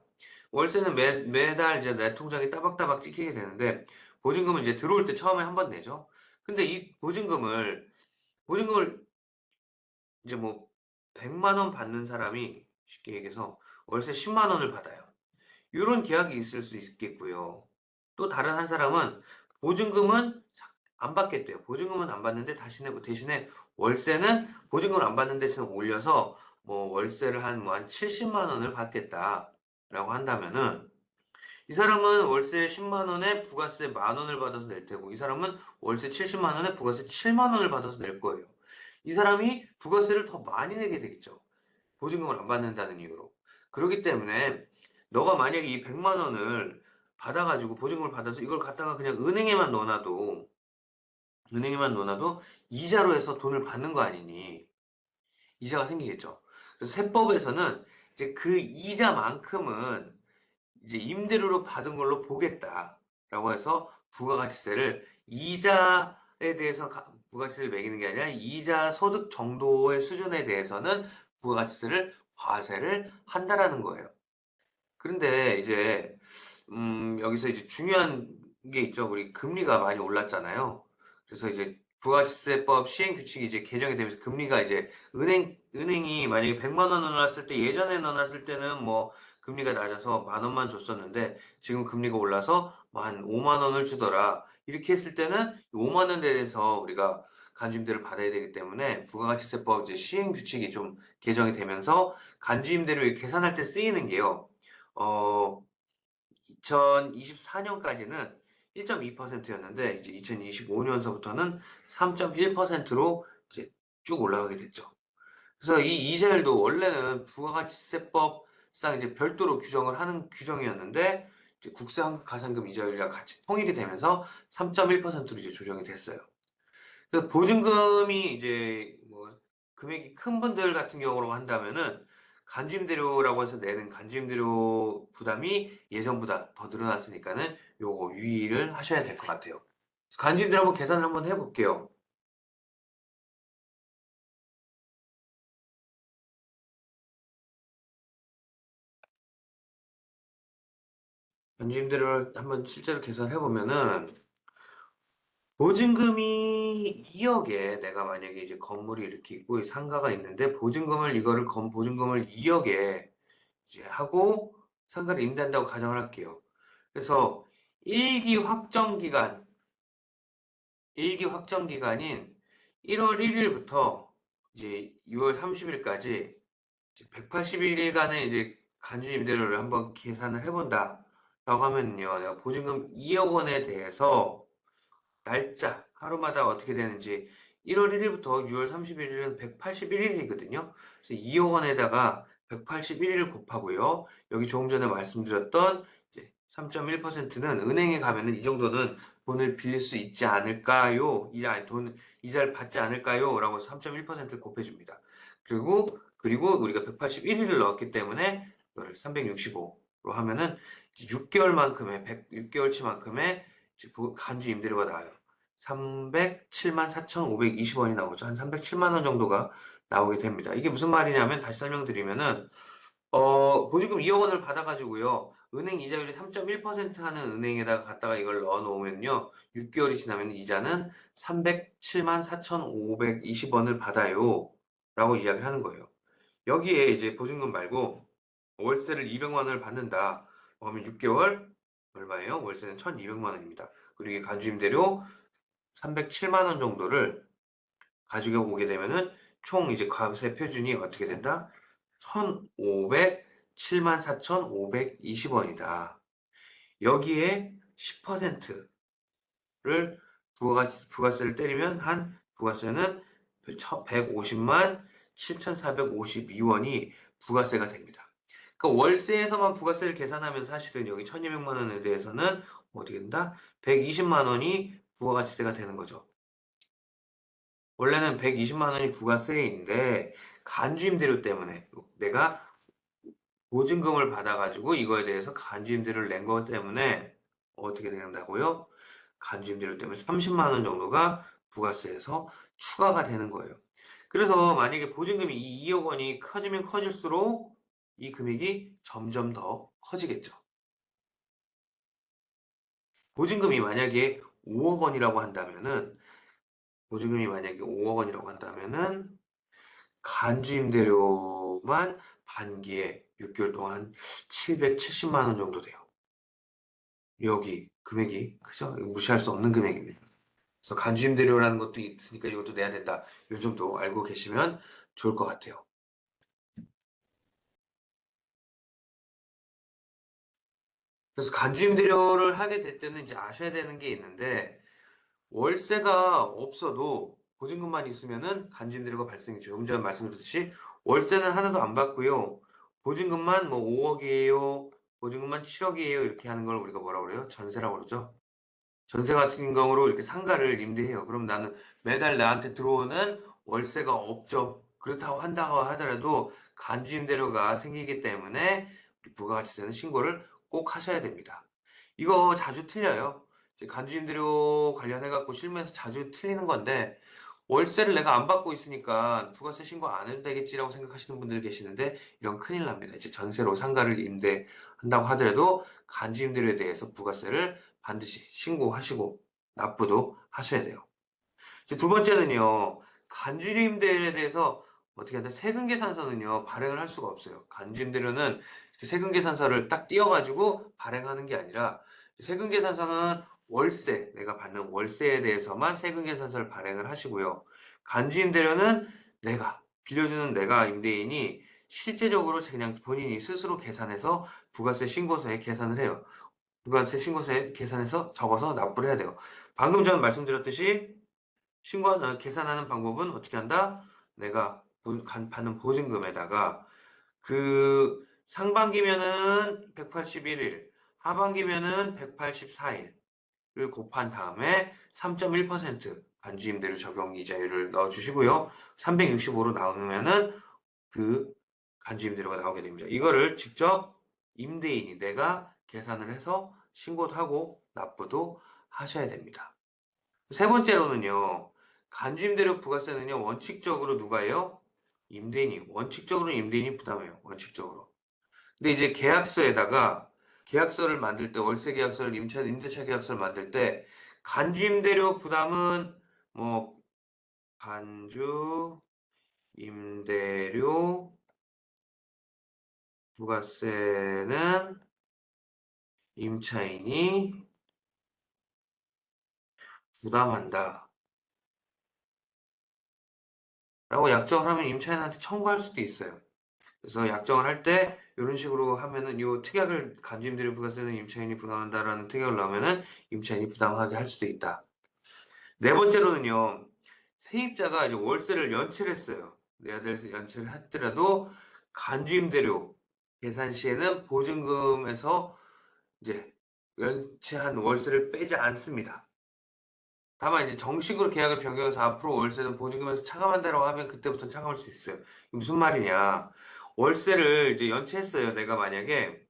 월세는 매달 이제 내 통장에 따박따박 찍히게 되는데 보증금은 이제 들어올 때 처음에 한 번 내죠. 근데 이 보증금을 이제 뭐 100만 원 받는 사람이 쉽게 얘기해서 월세 10만 원을 받아요. 이런 계약이 있을 수 있겠고요. 또 다른 한 사람은 보증금은 안 받겠대요. 보증금은 안 받는데 대신에 월세는 보증금을 안 받는 대신에 올려서 월세를 한 70만 원을 받겠다라고 한다면은 이 사람은 월세 10만 원에 부가세 만 원을 받아서 낼 테고, 이 사람은 월세 70만 원에 부가세 7만 원을 받아서 낼 거예요. 이 사람이 부가세를 더 많이 내게 되겠죠. 보증금을 안 받는다는 이유로. 그렇기 때문에 너가 만약에 이 100만 원을 받아가지고 보증금을 받아서 이걸 갖다가 그냥 은행에만 넣어놔도 이자로 해서 돈을 받는 거 아니니 이자가 생기겠죠. 그래서 세법에서는 이제 그 이자만큼은 이제 임대료로 받은 걸로 보겠다라고 해서 부가가치세를 이자에 대해서 부가가치세를 매기는 게 아니라 이자 소득 정도의 수준에 대해서는 부가가치세를 과세를 한다라는 거예요. 그런데 이제 여기서 이제 중요한 게 있죠. 우리 금리가 많이 올랐잖아요. 그래서 이제 부가세법 시행 규칙이 이제 개정이 되면서 금리가 이제 은행이 만약에 100만 원을 넣어놨을 때 예전에 넣어놨을 때는 뭐 금리가 낮아서 만 원만 줬었는데 지금 금리가 올라서 한 5만 원을 주더라. 이렇게 했을 때는 5만 원에 대해서 우리가 간주임대를 받아야 되기 때문에 부가가치세법 이제 시행 규칙이 좀 개정이 되면서 간주임대를 계산할 때 쓰이는 게요. 어, 2024년까지는 1.2%였는데 이제 2025년서부터는 3.1%로 이제 쭉 올라가게 됐죠. 그래서 이 이자율도 원래는 부가가치세법상 이제 별도로 규정을 하는 규정이었는데 이제 국세 가산금 이자율이랑 같이 통일이 되면서 3.1%로 이제 조정이 됐어요. 그래서 보증금이 이제 뭐 금액이 큰 분들 같은 경우로 한다면은 간주임대료라고 해서 내는 간주임대료 부담이 예전보다 더 늘어났으니까는 요거 유의를 하셔야 될 것 같아요. 간주임대료 한번 계산을 한번 해볼게요. 간주임대료를 한번 실제로 계산해 보면은 보증금이 2억에 내가 만약에 이제 건물이 이렇게 있고 상가가 있는데 보증금을 2억에 이제 하고 상가를 임대한다고 가정을 할게요. 그래서 1기 확정 기간, 1기 확정 기간인 1월 1일부터 이제 6월 30일까지 180일간의 이제 간주 임대료를 한번 계산을 해본다라고 하면요. 내가 보증금 2억 원에 대해서 날짜, 하루마다 어떻게 되는지 1월 1일부터 6월 31일은 181일이거든요. 그래서 2억 원에다가 181일 곱하고요. 여기 조금 전에 말씀드렸던 이제 3.1%는 은행에 가면은 이 정도는 돈을 빌릴 수 있지 않을까요? 이자를 받지 않을까요? 라고 해서 3.1%를 곱해줍니다. 그리고 우리가 181일을 넣었기 때문에 이거를 365로 하면은 6개월치만큼의 간주 임대료가 나와요. 307만 4,520원이 나오죠. 한 307만 원 정도가 나오게 됩니다. 이게 무슨 말이냐면 다시 설명드리면은 보증금 2억 원을 받아가지고요. 은행 이자율이 3.1% 하는 은행에다가 갖다가 이걸 넣어 놓으면요. 6개월이 지나면 이자는 307만 4,520원을 받아요. 라고 이야기를 하는 거예요. 여기에 이제 보증금 말고 월세를 200만 원을 받는다. 그러면 6개월 얼마예요? 월세는 1,200만 원입니다. 그리고 이게 간주임대료 307만 원 정도를 가지고 오게 되면은 총 이제 과세 표준이 어떻게 된다? 1,507만 4,520원이다. 여기에 10%를 부가세를 때리면 부가세는 150만 7,452원이 부가세가 됩니다. 그러니까 월세에서만 부가세를 계산하면 사실은 여기 1,200만 원에 대해서는 어떻게 된다? 120만 원이 부가가치세가 되는 거죠. 원래는 120만 원이 부가세인데 간주임대료 때문에 내가 보증금을 받아가지고 이거에 대해서 간주임대료를 낸 것 때문에 어떻게 된다고요? 간주임대료 때문에 30만 원 정도가 부가세에서 추가가 되는 거예요. 그래서 만약에 보증금이 2억 원이 커지면 커질수록 이 금액이 점점 더 커지겠죠. 보증금이 만약에 5억 원이라고 한다면은 보증금이 만약에 5억 원이라고 한다면은 간주임대료만 반기에 6개월 동안 770만 원 정도 돼요. 여기 금액이 그죠? 무시할 수 없는 금액입니다. 그래서 간주임대료라는 것도 있으니까 이것도 내야 된다. 요 정도 알고 계시면 좋을 것 같아요. 그래서 간주임대료를 하게 될 때는 이제 아셔야 되는 게 있는데, 월세가 없어도 보증금만 있으면은 간주임대료가 발생이 조금 전에 말씀드렸듯이 월세는 하나도 안 받고요. 보증금만 뭐 5억이에요. 보증금만 7억이에요. 이렇게 하는 걸 우리가 뭐라고 그래요? 전세라고 그러죠. 전세 같은 경우로 이렇게 상가를 임대해요. 그럼 나는 매달 나한테 들어오는 월세가 없죠. 그렇다고 한다고 하더라도 간주임대료가 생기기 때문에 부가가치세는 신고를 꼭 하셔야 됩니다. 이거 자주 틀려요. 간주임대료 관련해 갖고 실무에서 자주 틀리는 건데, 월세를 내가 안 받고 있으니까 부가세 신고 안 해도 되겠지라고 생각하시는 분들 계시는데, 이런 큰일 납니다. 이제 전세로 상가를 임대한다고 하더라도 간주임대료에 대해서 부가세를 반드시 신고하시고 납부도 하셔야 돼요. 이제 두 번째는요, 간주임대료에 대해서 어떻게 한다? 세금계산서는요, 발행을 할 수가 없어요. 간주임대료는 세금계산서를 딱 띄워가지고 발행하는 게 아니라, 세금계산서는 월세, 내가 받는 월세에 대해서만 세금계산서를 발행을 하시고요. 간주임대료는 빌려주는 내가 임대인이 실제적으로 그냥 본인이 스스로 계산해서 부가세 신고서에 계산을 해요. 부가세 신고서에 계산해서 적어서 납부를 해야 돼요. 방금 전 말씀드렸듯이 계산하는 방법은 어떻게 한다? 내가 받는 보증금에다가 그 상반기면은 181일, 하반기면은 184일을 곱한 다음에 3.1% 반주임대료 적용 이자율을 넣어주시고요. 365로 나오면은 그 간주임대료가 나오게 됩니다. 이거를 직접 임대인이 내가 계산을 해서 신고도 하고 납부도 하셔야 됩니다. 세 번째로는요, 간주임대료 부가세는요, 원칙적으로 누가 해요? 원칙적으로 임대인이 부담해요. 원칙적으로. 근데 이제 계약서를 만들 때, 월세 계약서를, 임대차 계약서를 만들 때, 간주임대료 부담은 뭐, 간주, 임대료, 부가세는 임차인이 부담한다. 라고 약정을 하면 임차인한테 청구할 수도 있어요. 그래서 약정을 할 때 이런 식으로 하면은 이 특약을 간주임대료 부가세는 임차인이 부담한다라는 특약을 넣으면은 임차인이 부담하게 할 수도 있다. 네 번째로는요. 세입자가 이제 월세를 연체를 했어요. 내야 될 연체를 했더라도 간주임대료 계산 시에는 보증금에서 이제 연체한 월세를 빼지 않습니다. 다만 이제 정식으로 계약을 변경해서 앞으로 월세는 보증금에서 차감한다라고 하면 그때부터 차감할 수 있어요. 무슨 말이냐? 월세를 이제 연체했어요. 내가 만약에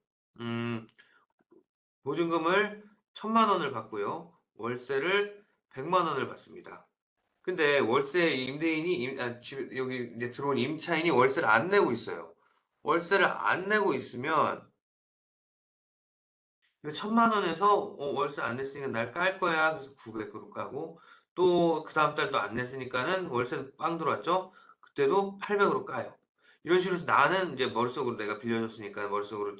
보증금을 1,000만 원을 받고요. 월세를 100만 원을 받습니다. 근데 월세 임대인이 여기 이제 들어온 임차인이 월세를 안 내고 있어요. 월세를 안 내고 있으면 1,000만 원에서 월세 안 냈으니까 날 깔 거야. 그래서 900으로 까고 또 그 다음 달도 안 냈으니까는 월세 빵 들어왔죠. 그때도 800으로 까요. 이런 식으로 해서 나는 이제 머릿속으로 내가 빌려줬으니까 머릿속으로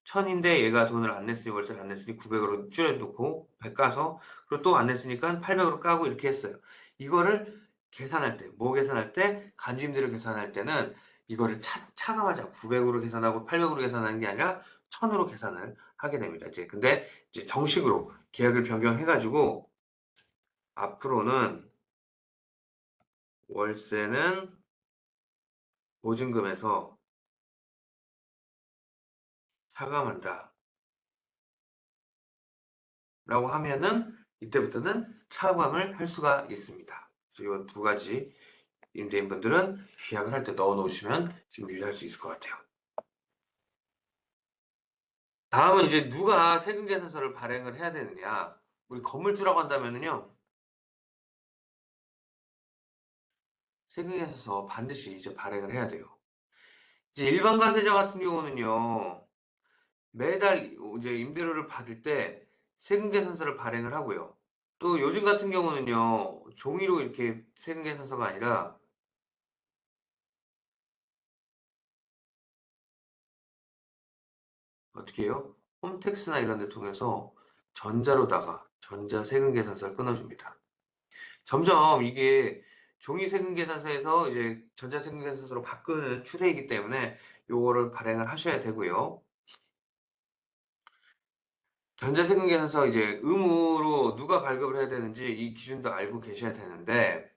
1000인데 얘가 돈을 안 냈으니 월세를 안 냈으니 900으로 줄여놓고 100 까서 그리고 또 안 냈으니까 800으로 까고 이렇게 했어요. 이거를 계산할 때, 계산할 때 간주임대료 계산할 때는 이거를 차감하자. 900으로 계산하고 800으로 계산하는 게 아니라 1000으로 계산을 하게 됩니다. 근데 이제 정식으로 계약을 변경해가지고 앞으로는 월세는 보증금에서 차감한다. 라고 하면은 이때부터는 차감을 할 수가 있습니다. 이 두 가지 임대인분들은 계약을 할 때 넣어 놓으시면 지금 유지할 수 있을 것 같아요. 다음은 이제 누가 세금계산서를 발행을 해야 되느냐. 우리 건물주라고 한다면은요. 세금계산서 반드시 이제 발행을 해야 돼요. 이제 일반 과세자 같은 경우는요. 매달 이제 임대료를 받을 때 세금계산서를 발행을 하고요. 또 요즘 같은 경우는요. 종이로 이렇게 세금계산서가 아니라 어떻게 해요? 홈택스나 이런 데 통해서 전자로다가 전자세금계산서를 끊어줍니다. 점점 이게 종이 세금계산서에서 이제 전자세금계산서로 바꾸는 추세이기 때문에 요거를 발행을 하셔야 되고요. 전자세금계산서 이제 의무로 누가 발급을 해야 되는지 이 기준도 알고 계셔야 되는데,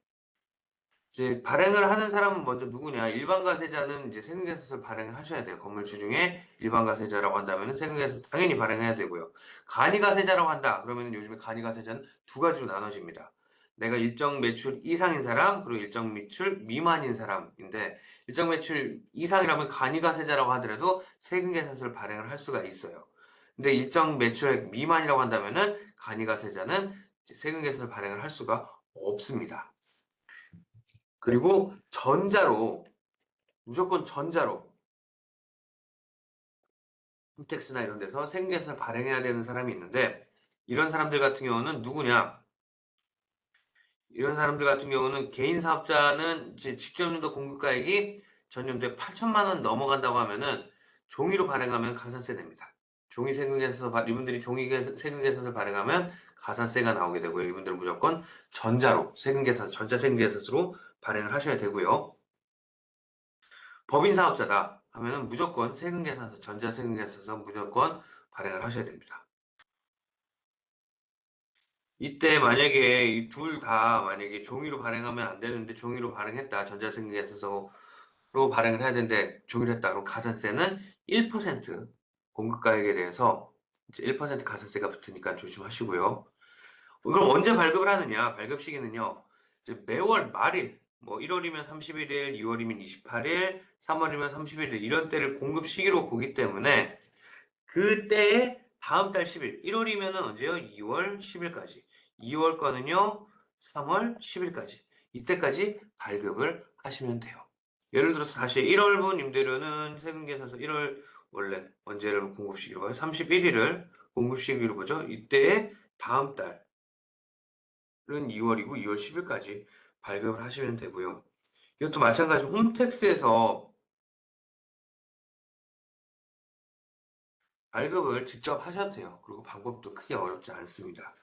이제 발행을 하는 사람은 먼저 누구냐? 일반과세자는 이제 세금계산서를 발행을 하셔야 돼요. 건물주 중에 일반과세자라고 한다면 세금계산서 당연히 발행해야 되고요. 간이과세자라고 한다. 그러면 요즘에 간이과세자는 두 가지로 나눠집니다. 내가 일정 매출 이상인 사람, 그리고 일정 매출 미만인 사람인데, 일정 매출 이상이라면 간이과세자라고 하더라도 세금계산서를 발행을 할 수가 있어요. 근데 일정 매출액 미만이라고 한다면은 간이과세자는 세금계산서를 발행을 할 수가 없습니다. 그리고 전자로, 무조건 전자로 홈택스나 이런 데서 세금계산을 발행해야 되는 사람이 있는데, 이런 사람들 같은 경우는 누구냐? 이런 사람들 같은 경우는 개인 사업자는 이제 직접연도 공급가액이 전년도에 8천만 원 넘어간다고 하면은 종이로 발행하면 가산세 냅니다. 종이 세금계산서, 이분들이 종이 세금계산서를 발행하면 가산세가 나오게 되고요. 이분들은 무조건 전자로 세금계산, 전자세금계산서로 발행을 하셔야 되고요. 법인 사업자다 하면은 무조건 세금계산서, 전자세금계산서 무조건 발행을 하셔야 됩니다. 이때 만약에 이 둘 다 만약에 종이로 발행하면 안 되는데 종이로 발행했다, 전자세금계산서로 발행을 해야 되는데 종이로 했다, 그럼 가산세는 1% 공급가액에 대해서 이제 1% 가산세가 붙으니까 조심하시고요. 그럼 언제 발급을 하느냐? 발급 시기는요, 이제 매월 말일, 뭐 1월이면 31일, 2월이면 28일, 3월이면 31일 이런 때를 공급 시기로 보기 때문에 그때에 다음 달 10일, 1월이면은 언제요? 2월 10일까지. 2월 거는요, 3월 10일까지. 이때까지 발급을 하시면 돼요. 예를 들어서 다시 1월분 임대료는 세금계산서 1월 원래 언제를 공급 시기로 봐요? 31일을 공급 시기로 보죠. 이때에 다음 달은 2월이고 2월 10일까지 발급을 하시면 되고요. 이것도 마찬가지로 홈택스에서 발급을 직접 하셔도 돼요. 그리고 방법도 크게 어렵지 않습니다.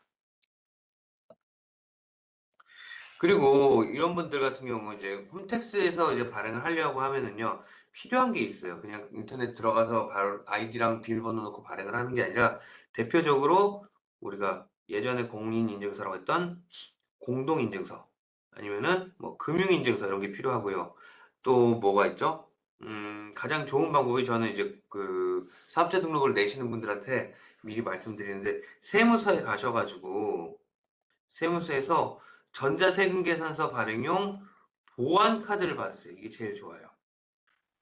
그리고 이런 분들 같은 경우 이제 홈택스에서 이제 발행을 하려고 하면은요, 필요한 게 있어요. 그냥 인터넷 들어가서 바로 아이디랑 비밀번호 넣고 발행을 하는 게 아니라 대표적으로 우리가 예전에 공인인증서라고 했던 공동인증서 아니면은 뭐 금융인증서 이런 게 필요하고요. 또 뭐가 있죠? 가장 좋은 방법이 저는 이제 그 사업자 등록을 내시는 분들한테 미리 말씀드리는데, 세무서에 가셔가지고 세무서에서 전자세금계산서 발행용 보안카드를 받으세요. 이게 제일 좋아요.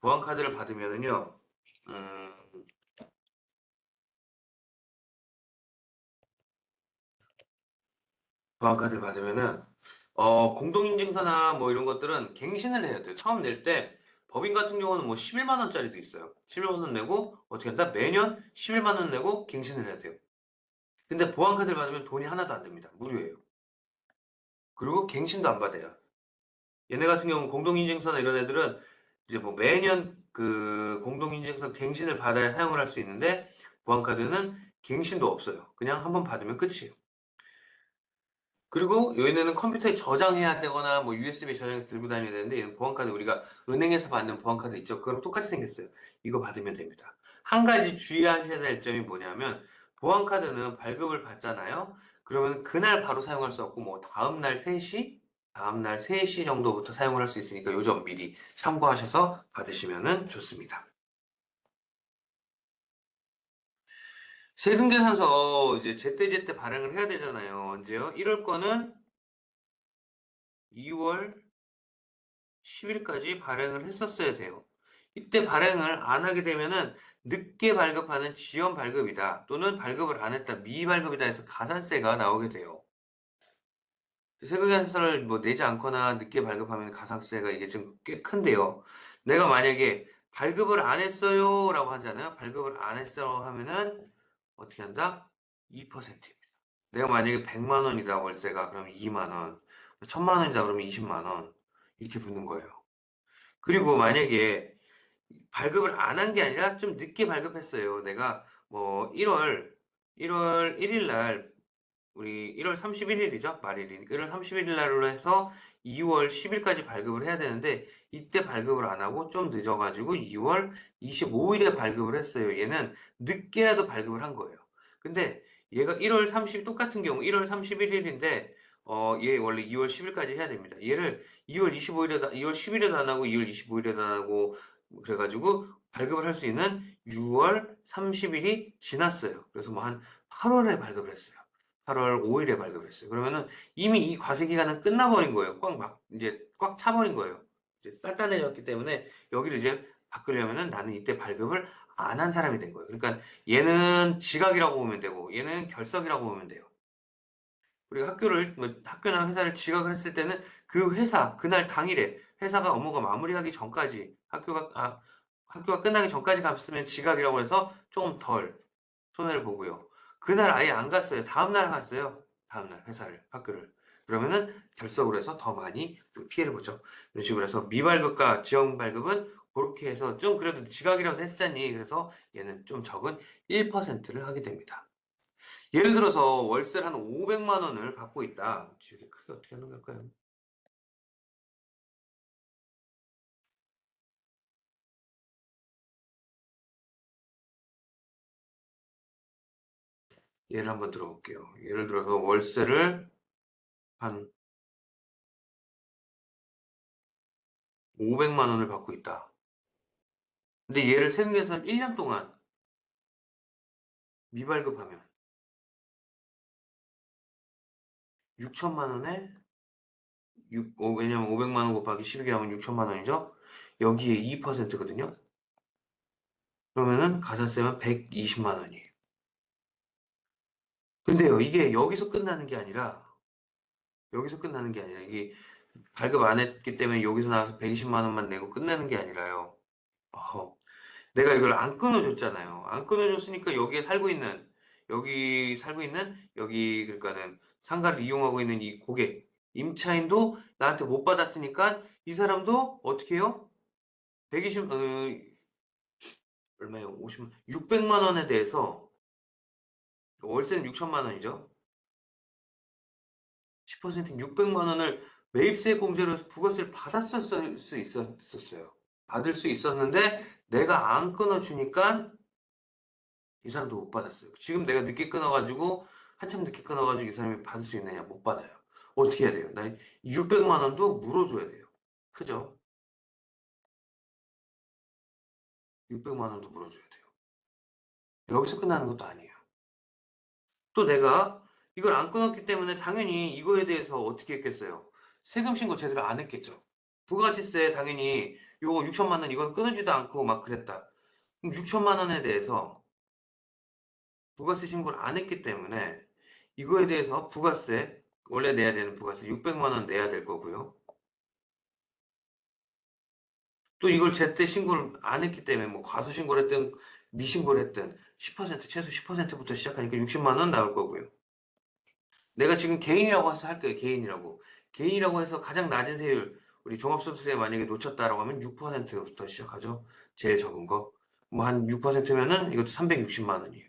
보안카드를 받으면은요, 음, 보안카드를 받으면은, 공동인증서나 뭐 이런 것들은 갱신을 해야 돼요. 처음 낼 때, 법인 같은 경우는 뭐 11만 원짜리도 있어요. 11만 원 내고, 어떻게 한다? 매년 11만 원 내고 갱신을 해야 돼요. 근데 보안카드를 받으면 돈이 하나도 안 듭니다. 무료예요. 그리고 갱신도 안 받아요. 얘네 같은 경우는 공동인증서나 이런 애들은 이제 뭐 매년 그 공동인증서 갱신을 받아야 사용을 할 수 있는데, 보안카드는 갱신도 없어요. 그냥 한번 받으면 끝이에요. 그리고 얘네는 컴퓨터에 저장해야 되거나 뭐 USB 저장해서 들고 다녀야 되는데, 얘는 보안카드, 우리가 은행에서 받는 보안카드 있죠? 그거랑 똑같이 생겼어요. 이거 받으면 됩니다. 한 가지 주의하셔야 될 점이 뭐냐면, 보안카드는 발급을 받잖아요. 그러면 그날 바로 사용할 수 없고 뭐 다음날 3시 정도부터 사용을 할 수 있으니까 요 점 미리 참고하셔서 받으시면 좋습니다. 세금계산서 이제 제때제때 발행을 해야 되잖아요. 언제요? 1월 거는 2월 10일까지 발행을 했었어야 돼요. 이때 발행을 안 하게 되면은 늦게 발급하는 지연 발급이다, 또는 발급을 안 했다, 미발급이다 해서 가산세가 나오게 돼요. 세금계산서를 뭐 내지 않거나 늦게 발급하면 가산세가 이게 좀 꽤 큰데요. 내가 만약에 발급을 안 했어요 라고 하잖아요. 발급을 안 했어 하면은 어떻게 한다? 2%입니다. 내가 만약에 100만 원이다 월세가, 그러면 2만 원. 1000만 원이다 그러면 20만 원. 이렇게 붙는 거예요. 그리고 만약에 발급을 안 한 게 아니라 좀 늦게 발급했어요. 내가 뭐 1월 1일 날, 우리 1월 31일이죠. 말일이니까 1월 31일 날로 해서 2월 10일까지 발급을 해야 되는데, 이때 발급을 안 하고 좀 늦어가지고 2월 25일에 발급을 했어요. 얘는 늦게라도 발급을 한 거예요. 근데 얘가 1월 30 똑같은 경우 1월 31일인데 얘 원래 2월 10일까지 해야 됩니다. 얘를 2월 25일에다 2월 10일에도 안 하고 2월 25일에도 안 하고 그래 가지고 발급을 할 수 있는 6월 30일이 지났어요. 그래서 뭐 한 8월에 발급을 했어요. 8월 5일에 발급을 했어요. 그러면은 이미 이 과세 기간은 끝나버린 거예요. 꽉 막 이제 꽉 차버린 거예요. 이제 단단해졌기 때문에 여기를 이제 바꾸려면은 나는 이때 발급을 안 한 사람이 된 거예요. 그러니까 얘는 지각이라고 보면 되고 얘는 결석이라고 보면 돼요. 우리가 학교를 뭐 학교나 회사를 지각을 했을 때는 그 회사 그날 당일에 회사가 업무가 마무리하기 전까지 학교가 끝나기 전까지 갔으면 지각이라고 해서 조금 덜 손해를 보고요. 그날 아예 안 갔어요. 다음 날 갔어요. 다음 날 회사를 학교를. 그러면은 결석을 해서 더 많이 피해를 보죠. 이런 식으로 해서 미발급과 지연 발급은 그렇게 해서 좀 그래도 지각이라도 했잖니. 그래서 얘는 좀 적은 1%를 하게 됩니다. 예를 들어서 월세를 한 500만 원을 받고 있다. 이게 크게 어떻게 하는 걸까요? 예를 한번 들어볼게요. 예를 들어서 월세를 한 500만 원을 받고 있다. 근데 얘를 세금계산 1년 동안 미발급하면 6천만 원에 왜냐면 500만 원 곱하기 12개 하면 6천만 원이죠? 여기에 2%거든요? 그러면은 가산세만 120만 원이에요. 근데요, 이게 여기서 끝나는 게 아니라, 이게 발급 안 했기 때문에 여기서 나와서 120만 원만 내고 끝내는 게 아니라요. 어, 내가 이걸 안 끊어줬잖아요. 안 끊어줬으니까 여기 그러니까는 상가를 이용하고 있는 이 고객, 임차인도 나한테 못 받았으니까 이 사람도 어떻게 해요? 120, 얼마예요? 50만, 600만 원에 대해서 월세는 6천만 원이죠. 10%인 600만 원을 매입세 공제로 해서 부가세를 받았을 수 있었어요. 받을 수 있었는데 내가 안 끊어주니까 이 사람도 못 받았어요. 지금 내가 늦게 끊어가지고 한참 늦게 끊어가지고 이 사람이 받을 수 있느냐? 못 받아요. 어떻게 해야 돼요? 나 600만 원도 물어줘야 돼요. 그죠? 600만 원도 물어줘야 돼요. 여기서 끝나는 것도 아니에요. 또 내가 이걸 안 끊었기 때문에 당연히 이거에 대해서 어떻게 했겠어요? 세금 신고 제대로 안 했겠죠. 부가가치세 당연히 요거 6천만 원 이건 끊어지도 않고 막 그랬다. 그럼 6천만 원에 대해서 부가세 신고를 안 했기 때문에 이거에 대해서 부가세 원래 내야 되는 부가세 600만 원 내야 될 거고요. 또 이걸 제때 신고를 안 했기 때문에 뭐 과소신고를 했든 미신고를 했든 10% 최소 10%부터 시작하니까 60만 원 나올 거고요. 내가 지금 개인이라고 해서 할 거예요. 개인이라고. 개인이라고 해서 가장 낮은 세율 우리 종합소득세 만약에 놓쳤다라고 하면 6%부터 시작하죠. 제일 적은 거. 뭐 한 6%면은 이것도 360만 원이에요.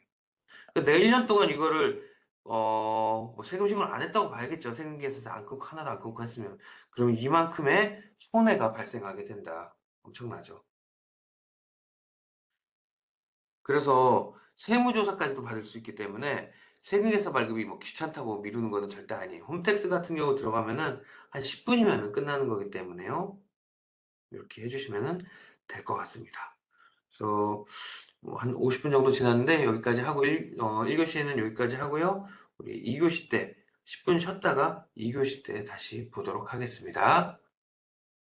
그러니까 내가 1년 동안 이거를 뭐 세금 신고를 안 했다고 봐야겠죠. 세금계에서 안 끊고 하나도 안 끊고 했으면. 그러면 이만큼의 손해가 발생하게 된다. 엄청나죠. 그래서 세무조사까지도 받을 수 있기 때문에 세금계사 발급이 뭐 귀찮다고 미루는 거는 절대 아니에요. 홈택스 같은 경우 들어가면은 한 10분이면 끝나는 거기 때문에요. 이렇게 해주시면 될 것 같습니다. 그래서 뭐한 50분 정도 지났는데 여기까지 하고 1교시는 여기까지 하고요. 우리 2교시 때 10분 쉬었다가 2교시 때 다시 보도록 하겠습니다.